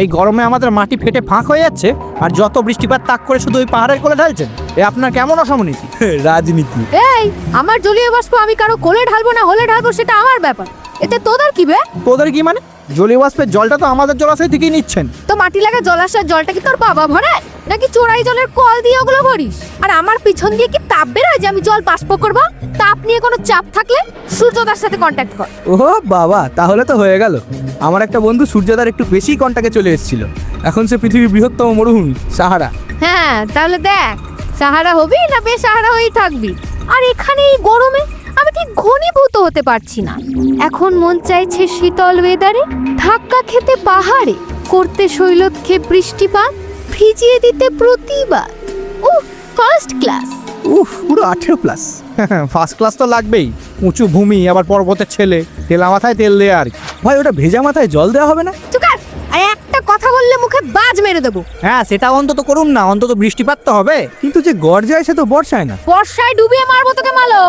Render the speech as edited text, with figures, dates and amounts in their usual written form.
এই গরমে আমাদের মাটি ফেটে ফাঁক হয়ে যাচ্ছে, আর যত বৃষ্টিপাত তাক করে শুধু ওই পাহাড়ের কোলে ঢালছেন। এ আপনার কেমন অসমনীতি? রাজনীতি। এই আমার জলীয় বাষ্প আমি কারো কোলে ঢালবো না হলে ঢালবো সেটা আমার ব্যাপার, এতে তোদের কি বে? তোদের কি মানে? জলীয় বাষ্পের জলটা তো আমাদের জলাশয় থেকেই নিচ্ছেন। তো মাটি লাগা জলাশয়ের জলটা কি তোর বাবা ভরে নাকি চোরাই জলের কল দিয়ে ওগুলো ভরিস? আর আমার পিছন দিয়ে কি তাপ বেরোয় যে আমি জল বাষ্প করবো? তাপ নিয়ে কোনো চাপ থাকলে সূর্যদার সাথে কন্ট্যাক্ট কর। ও বাবা, তাহলে তো হয়ে গেল। আমার একটা বন্ধু সূর্যদার একটু বেশি কন্টাক্টে চলে এসেছিল। এখন সে পৃথিবীর বৃহত্তম মরুভূমি সাহারা। হ্যাঁ তাহলে দেখ, সাহারা হবি না বেসাহারা হয়েই থাকবি। আর এখানে এই গরমে আমি কি ঘনীভূত হতে পারছি না। এখন মন চাইছে শীতল ওয়েদারে ধাক্কা খেতে পাহাড়ে, করতে শৈলক্ষে বৃষ্টিপাত, ভিজিয়ে দিতে প্রতিবাদ। উফ, ফার্স্ট ক্লাস। উফ, পুরো 18+। ফার্স্ট ক্লাস তো লাগবেই। উঁচু ভূমি, আবার পর্বতের ছেলে, তেলা মাথায় তেল দেয়া আর কি। ভাই, ওটা ভেজা মাথায় জল দেওয়া হবে না? চুকার, আর একটা কথা বললে মুখে বাজ মেরে দেবো। হ্যাঁ, সেটা অন্তত করুন না, অন্তত বৃষ্টিপাত তো হবে। কিন্তু যে গড় যায় সে তো বর্ষায় না। বর্ষায় ডুবিয়ে মারবো তোকে মালো।